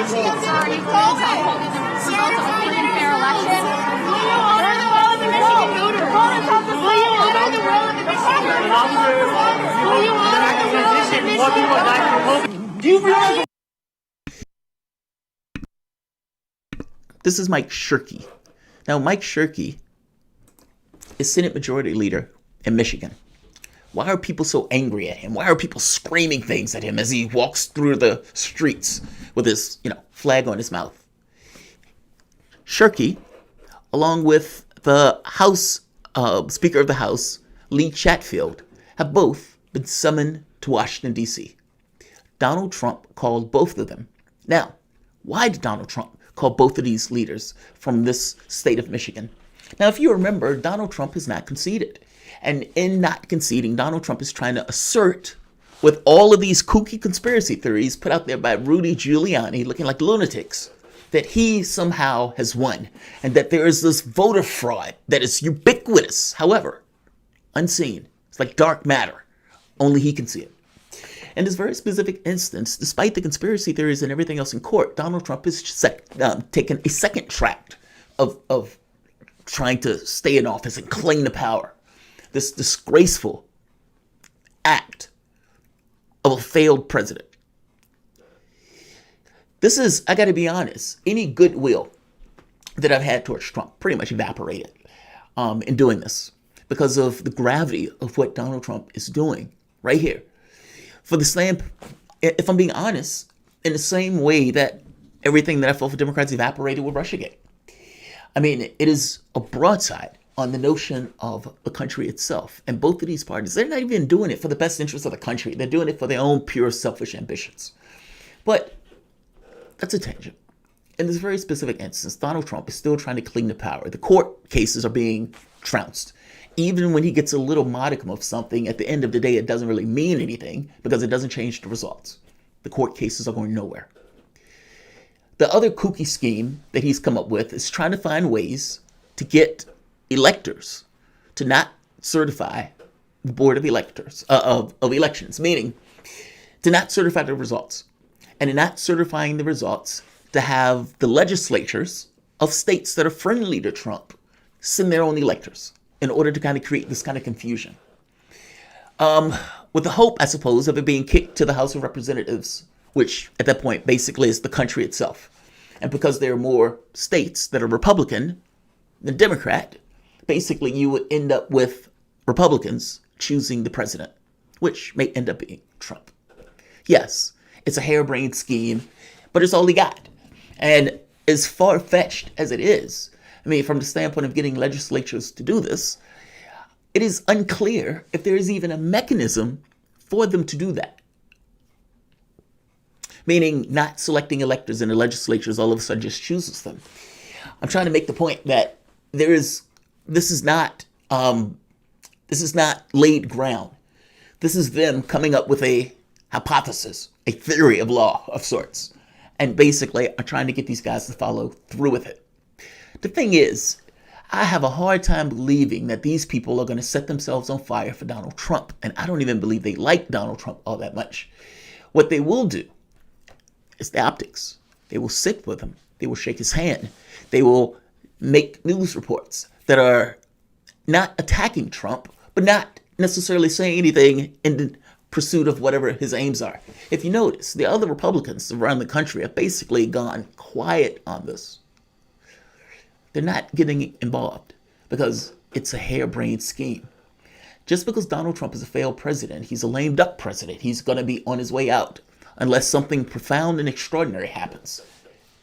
This is Mike Shirkey. Now, Mike Shirkey is Senate Majority Leader in Michigan. Why are people so angry at him? Why are people screaming things at him as he walks through the streets with his, flag on his mouth? Shirkey, along with the House Speaker of the House, Lee Chatfield, have both been summoned to Washington, D.C. Donald Trump called both of them. Now, why did Donald Trump call both of these leaders from this state of Michigan? Now, if you remember, Donald Trump has not conceded. And in not conceding, Donald Trump is trying to assert, with all of these kooky conspiracy theories put out there by Rudy Giuliani looking like lunatics, that he somehow has won and that there is this voter fraud that is ubiquitous, however, unseen. It's like dark matter. Only he can see it. In this very specific instance, despite the conspiracy theories and everything else in court, Donald Trump has taken a second track of trying to stay in office and cling to power. This disgraceful act of a failed president. This is, I got to be honest, any goodwill that I've had towards Trump pretty much evaporated in doing this because of the gravity of what Donald Trump is doing right here. For the same, if I'm being honest, in the same way that everything that I felt for Democrats evaporated with Russiagate. I mean, it is a broadside on the notion of the country itself. And both of these parties, they're not even doing it for the best interest of the country. They're doing it for their own pure selfish ambitions. But that's a tangent. In this very specific instance, Donald Trump is still trying to cling to power. The court cases are being trounced. Even when he gets a little modicum of something, at the end of the day, it doesn't really mean anything because it doesn't change the results. The court cases are going nowhere. The other kooky scheme that he's come up with is trying to find ways to get electors to not certify the board of electors of elections, meaning to not certify the results, and in not certifying the results, to have the legislatures of states that are friendly to Trump send their own electors in order to kind of create this kind of confusion. With the hope, I suppose, of it being kicked to the House of Representatives, which at that point basically is the country itself. And because there are more states that are Republican than Democrat, basically you would end up with Republicans choosing the president, which may end up being Trump. Yes, it's a harebrained scheme, but it's all he got. And as far-fetched as it is, I mean, from the standpoint of getting legislatures to do this, it is unclear if there is even a mechanism for them to do that. Meaning not selecting electors in the legislatures all of a sudden just chooses them. I'm trying to make the point that this is not laid ground. This is them coming up with a hypothesis, a theory of law of sorts. And basically, I'm trying to get these guys to follow through with it. The thing is, I have a hard time believing that these people are going to set themselves on fire for Donald Trump. And I don't even believe they like Donald Trump all that much. What they will do is the optics. They will sit with him. They will shake his hand. They will make news reports that are not attacking Trump, but not necessarily saying anything in the pursuit of whatever his aims are. If you notice, the other Republicans around the country have basically gone quiet on this. They're not getting involved because it's a harebrained scheme. Just because Donald Trump is a failed president, he's a lame duck president. He's going to be on his way out unless something profound and extraordinary happens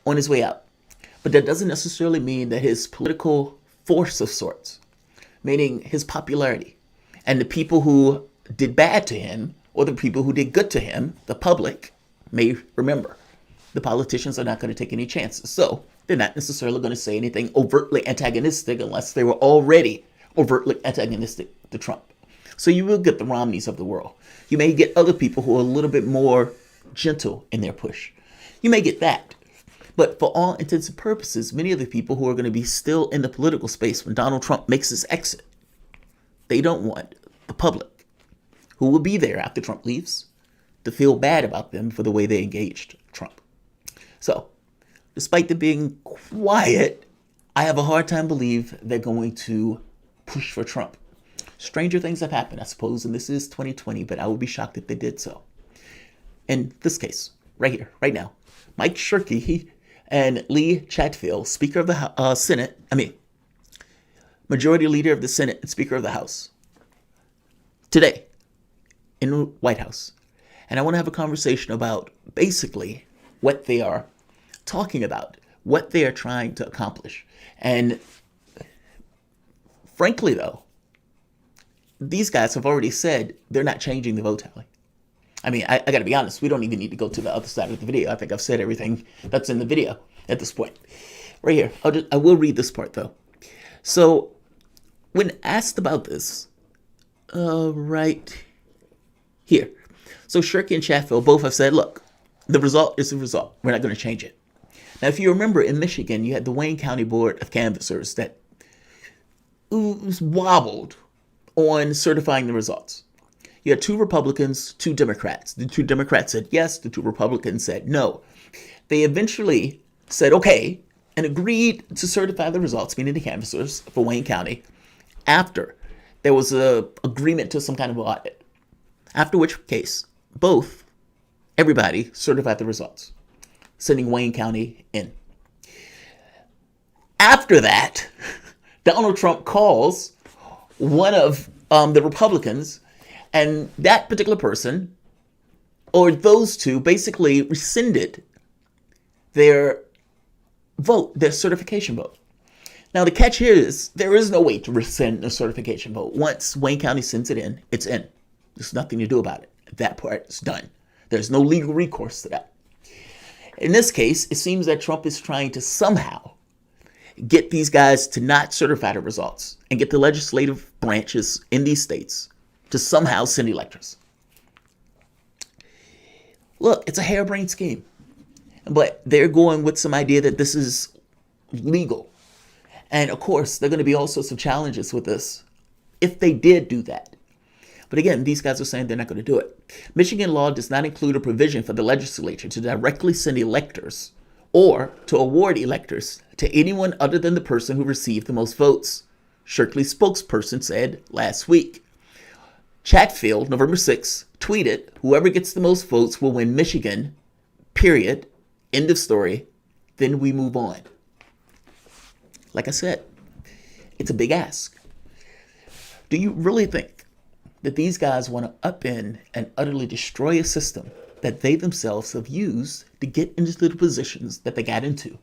on his way out. But that doesn't necessarily mean that his political force of sorts, meaning his popularity, and the people who did bad to him or the people who did good to him, the public may remember. The politicians are not going to take any chances. So they're not necessarily going to say anything overtly antagonistic unless they were already overtly antagonistic to Trump. So you will get the Romneys of the world. You may get other people who are a little bit more gentle in their push. You may get that. But for all intents and purposes, many of the people who are going to be still in the political space when Donald Trump makes his exit, they don't want the public, who will be there after Trump leaves, to feel bad about them for the way they engaged Trump. So, despite them being quiet, I have a hard time believe they're going to push for Trump. Stranger things have happened, I suppose, and this is 2020, but I would be shocked if they did so. In this case, right here, right now, Mike Shirkey and Lee Chatfield, Speaker of the Senate, Majority Leader of the Senate and Speaker of the House, today in the White House. And I want to have a conversation about basically what they are talking about, what they are trying to accomplish. And frankly, though, these guys have already said they're not changing the vote tally. I got to be honest, we don't even need to go to the other side of the video. I think I've said everything that's in the video at this point. Right here, I will read this part, though. So, when asked about this, right here. So, Shirkey and Chatfield both have said, look, the result is the result. We're not going to change it. Now, if you remember, in Michigan, you had the Wayne County Board of Canvassers that wobbled on certifying the results. You had 2 Republicans, 2 Democrats. The 2 Democrats said yes, the 2 Republicans said no. They eventually said okay and agreed to certify the results, meaning the canvassers for Wayne County, after there was an agreement to some kind of audit. After which case, everybody certified the results, sending Wayne County in. After that, Donald Trump calls one of the Republicans, and that particular person, or those 2, basically rescinded their vote, their certification vote. Now, the catch here is there is no way to rescind a certification vote. Once Wayne County sends it in, it's in. There's nothing to do about it. That part is done. There's no legal recourse to that. In this case, it seems that Trump is trying to somehow get these guys to not certify the results and get the legislative branches in these states to somehow send electors. Look, it's a harebrained scheme, but they're going with some idea that this is legal. And of course, there are going to be all sorts of challenges with this if they did do that. But again, these guys are saying they're not going to do it. Michigan law does not include a provision for the legislature to directly send electors or to award electors to anyone other than the person who received the most votes, Shirkey's spokesperson said last week. Chatfield, November 6th, tweeted, whoever gets the most votes will win Michigan, period, end of story, then we move on. Like I said, it's a big ask. Do you really think that these guys want to upend and utterly destroy a system that they themselves have used to get into the positions that they got into?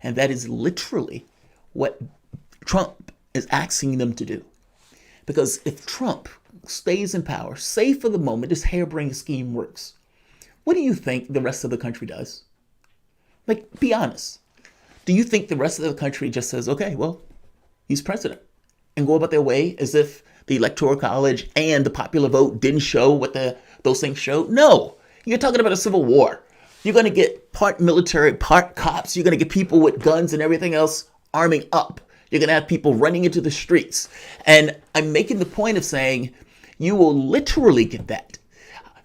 And that is literally what Trump is asking them to do. Because if Trump stays in power, say for the moment this harebrained scheme works, what do you think the rest of the country does? Like, be honest. Do you think the rest of the country just says, okay, well, he's president, and go about their way as if the Electoral College and the popular vote didn't show what those things showed? No. You're talking about a civil war. You're going to get part military, part cops. You're going to get people with guns and everything else arming up. You're going to have people running into the streets. And I'm making the point of saying you will literally get that.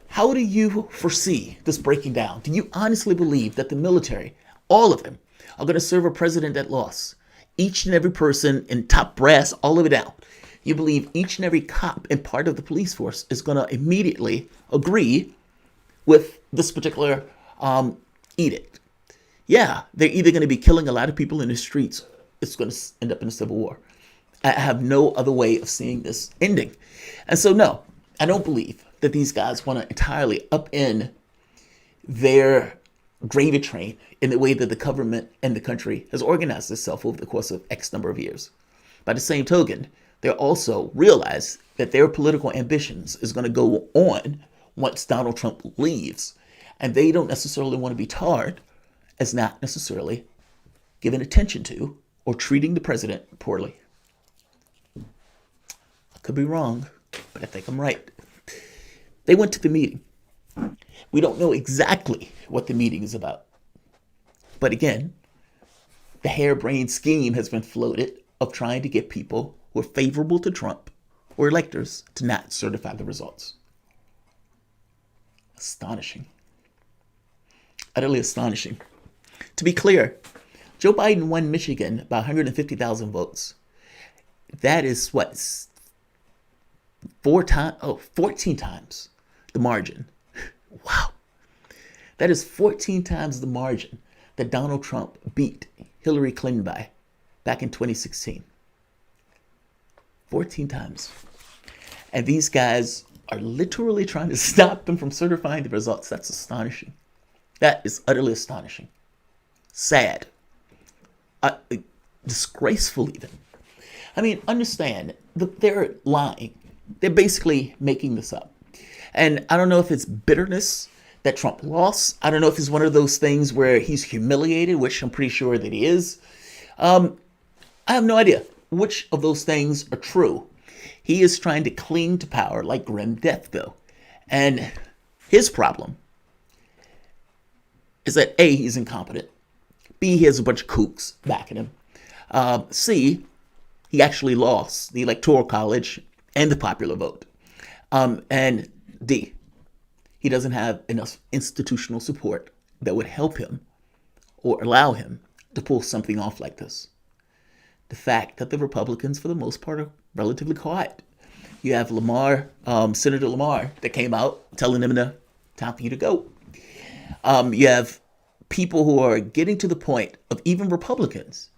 How do you foresee this breaking down? Do you honestly believe that the military, all of them, are going to serve a president that lost? Each and every person in top brass, all of it down. You believe each and every cop and part of the police force is going to immediately agree with this particular edict? Yeah, they're either going to be killing a lot of people in the streets. It's going to end up in a civil war. I have no other way of seeing this ending. And so, no, I don't believe that these guys want to entirely upend their gravy train in the way that the government and the country has organized itself over the course of X number of years. By the same token, they also realize that their political ambitions is going to go on once Donald Trump leaves. And they don't necessarily want to be tarred as not necessarily giving attention to or treating the president poorly. I could be wrong, but I think I'm right. They went to the meeting. We don't know exactly what the meeting is about. But again, the harebrained scheme has been floated of trying to get people who are favorable to Trump or electors to not certify the results. Astonishing. Utterly astonishing. To be clear, Joe Biden won Michigan by 150,000 votes. That is what? 14 times the margin. Wow. That is 14 times the margin that Donald Trump beat Hillary Clinton by back in 2016. 14 times. And these guys are literally trying to stop them from certifying the results. That's astonishing. That is utterly astonishing. Sad. Disgraceful even. I mean, understand, they're lying. They're basically making this up. And I don't know if it's bitterness that Trump lost. I don't know if it's one of those things where he's humiliated, which I'm pretty sure that he is. I have no idea which of those things are true. He is trying to cling to power like grim death, though. And his problem is that A, he's incompetent. B, he has a bunch of kooks backing him. C, he actually lost the Electoral College and the popular vote. And D, he doesn't have enough institutional support that would help him or allow him to pull something off like this. The fact that the Republicans, for the most part, are relatively quiet. You have Lamar, Senator Lamar, that came out telling him time for you to go. You have people who are getting to the point of even Republicans.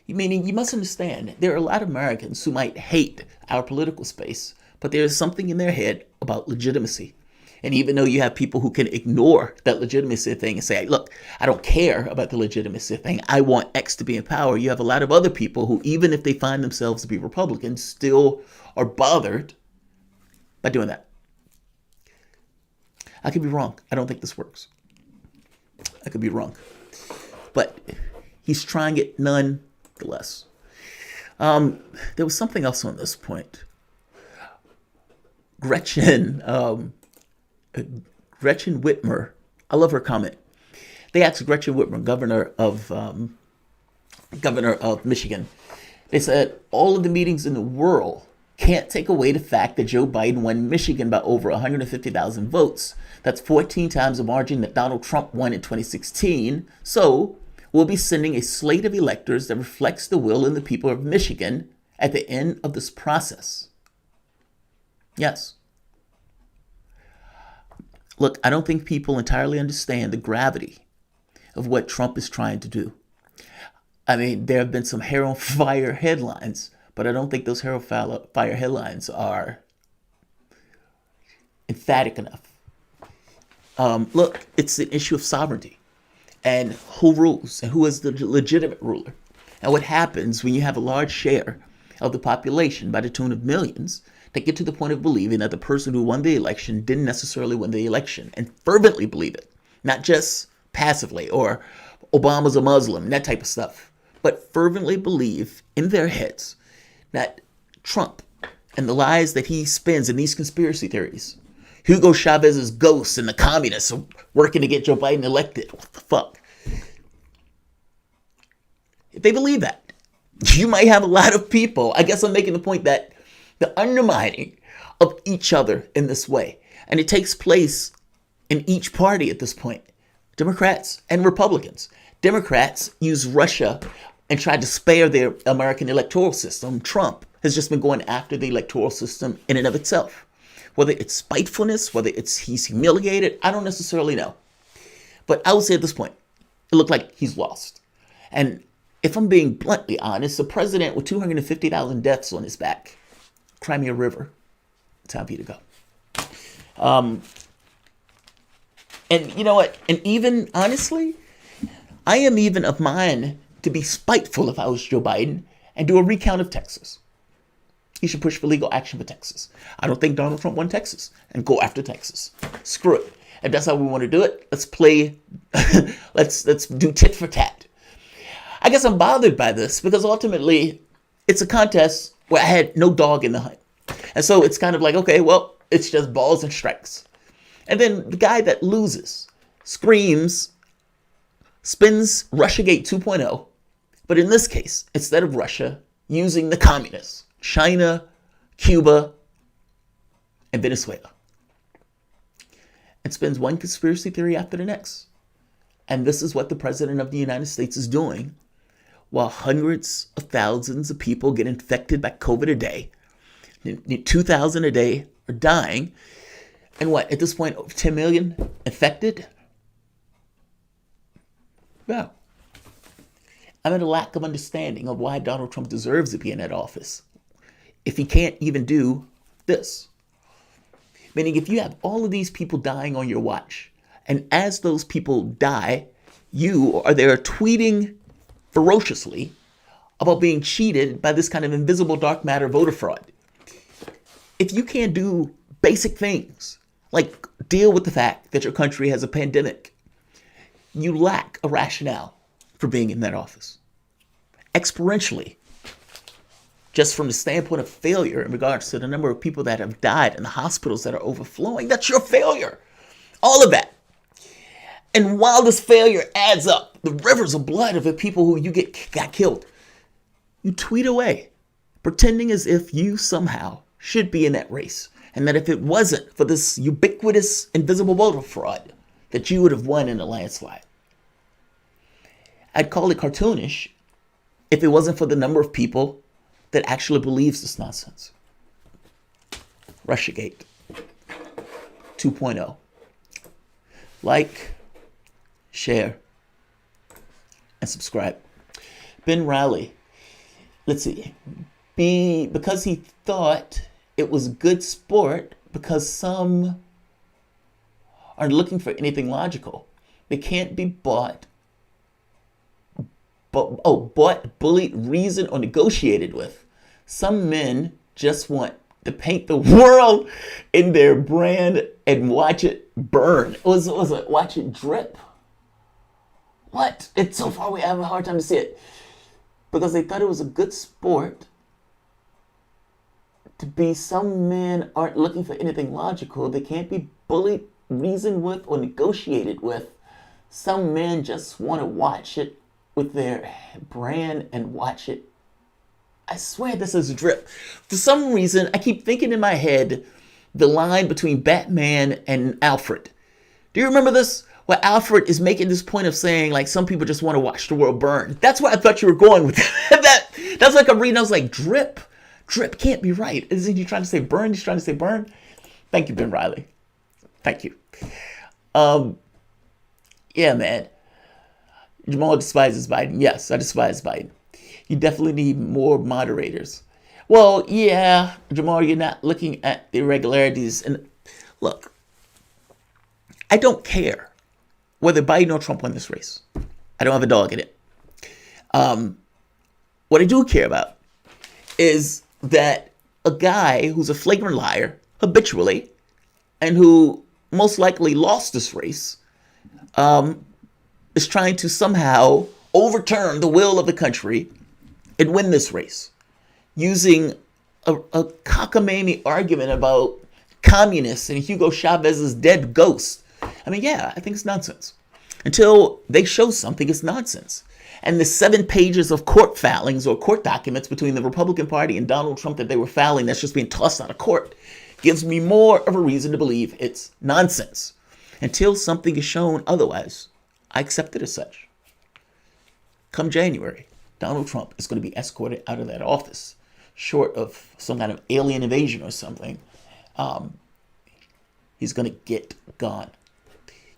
Meaning, you must understand, there are a lot of Americans who might hate our political space, but there is something in their head about legitimacy. And even though you have people who can ignore that legitimacy thing and say, look, I don't care about the legitimacy thing, I want X to be in power, you have a lot of other people who, even if they find themselves to be Republicans, still are bothered by doing that. I could be wrong. I don't think this works. I could be wrong. But he's trying it nonetheless. There was something else on this point. Gretchen Whitmer, I love her comment. They asked Gretchen Whitmer, governor of Michigan. They said all of the meetings in the world can't take away the fact that Joe Biden won Michigan by over 150,000 votes. That's 14 times the margin that Donald Trump won in 2016. So we'll be sending a slate of electors that reflects the will of the people of Michigan at the end of this process. Yes. Look, I don't think people entirely understand the gravity of what Trump is trying to do. I mean, there have been some hair on fire headlines, but I don't think those hair on fire headlines are emphatic enough. Look, it's an issue of sovereignty and who rules and who is the legitimate ruler. And what happens when you have a large share of the population, by the tune of millions, that get to the point of believing that the person who won the election didn't necessarily win the election, and fervently believe it, not just passively or Obama's a Muslim, that type of stuff, but fervently believe in their heads that Trump and the lies that he spins in these conspiracy theories, Hugo Chavez's ghosts and the communists are working to get Joe Biden elected. What the fuck? If they believe that, you might have a lot of people. I guess I'm making the point that the undermining of each other in this way, and it takes place in each party at this point, Democrats and Republicans. Democrats use Russia and tried to spare their American electoral system. Trump has just been going after the electoral system in and of itself. Whether it's spitefulness, whether it's he's humiliated, I don't necessarily know. But I would say at this point, it looked like he's lost. And if I'm being bluntly honest, a president with 250,000 deaths on his back, Crimea River, time for you to go. And you know what? And even, honestly, I am even of mine to be spiteful if I was Joe Biden and do a recount of Texas. He should push for legal action for Texas. I don't think Donald Trump won Texas, and go after Texas. Screw it. If that's how we want to do it, let's play, let's do tit for tat. I guess I'm bothered by this because ultimately it's a contest where I had no dog in the hunt. And so it's kind of like, okay, well, it's just balls and strikes. And then the guy that loses screams, spins Russiagate 2.0, but in this case, instead of Russia, using the communists, China, Cuba, and Venezuela, and spins one conspiracy theory after the next. And this is what the President of the United States is doing while hundreds of thousands of people get infected by COVID a day. 2,000 a day are dying. And what, at this point, over 10 million infected? Well, I'm at a lack of understanding of why Donald Trump deserves to be in that office if he can't even do this. Meaning, if you have all of these people dying on your watch, and as those people die, you are there tweeting ferociously about being cheated by this kind of invisible dark matter voter fraud. If you can't do basic things like deal with the fact that your country has a pandemic, you lack a rationale for being in that office. Exponentially, just from the standpoint of failure in regards to the number of people that have died and the hospitals that are overflowing, that's your failure. All of that. And while this failure adds up, the rivers of blood of the people who got killed, you tweet away, pretending as if you somehow should be in that race. And that if it wasn't for this ubiquitous invisible voter fraud, that you would have won in a landslide. I'd call it cartoonish if it wasn't for the number of people that actually believes this nonsense. Russiagate 2.0. Like, share, and subscribe. Ben Riley, let's see. Because he thought it was good sport because some are looking for anything logical. They can't be bought, bullied, reasoned, or negotiated with. Some men just want to paint the world in their brand and watch it burn. Was it watch it drip? What? It's so far away, I have a hard time to see it. Because they thought it was a good sport to be some men aren't looking for anything logical. They can't be bullied, reasoned with, or negotiated with. Some men just want to watch it with their brand and watch it. I swear this is a drip. For some reason, I keep thinking in my head the line between Batman and Alfred. Do you remember this? Where Alfred is making this point of saying, like, some people just want to watch the world burn. That's where I thought you were going with that. That's like I'm reading. I was like, drip. Drip can't be right. Isn't he trying to say burn? He's trying to say burn. Thank you, Ben Riley. Thank you. Yeah, man. Jamal despises Biden. Yes, I despise Biden. You definitely need more moderators. Well, yeah, Jamal, you're not looking at the irregularities. And look, I don't care whether Biden or Trump won this race. I don't have a dog in it. What I do care about is that a guy who's a flagrant liar habitually and who most likely lost this race is trying to somehow overturn the will of the country and win this race using a cockamamie argument about communists and Hugo Chavez's dead ghost. I mean, yeah, I think it's nonsense. Until they show something, it's nonsense. And the 7 pages of court filings or court documents between the Republican Party and Donald Trump that they were filing that's just being tossed out of court gives me more of a reason to believe it's nonsense. Until something is shown otherwise, I accept it as such. Come January, Donald Trump is going to be escorted out of that office, short of some kind of alien invasion or something. He's going to get gone.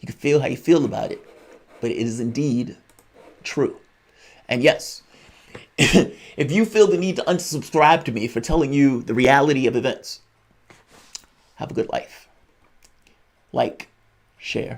You can feel how you feel about it, but it is indeed true. And yes, if you feel the need to unsubscribe to me for telling you the reality of events, have a good life. Like, share,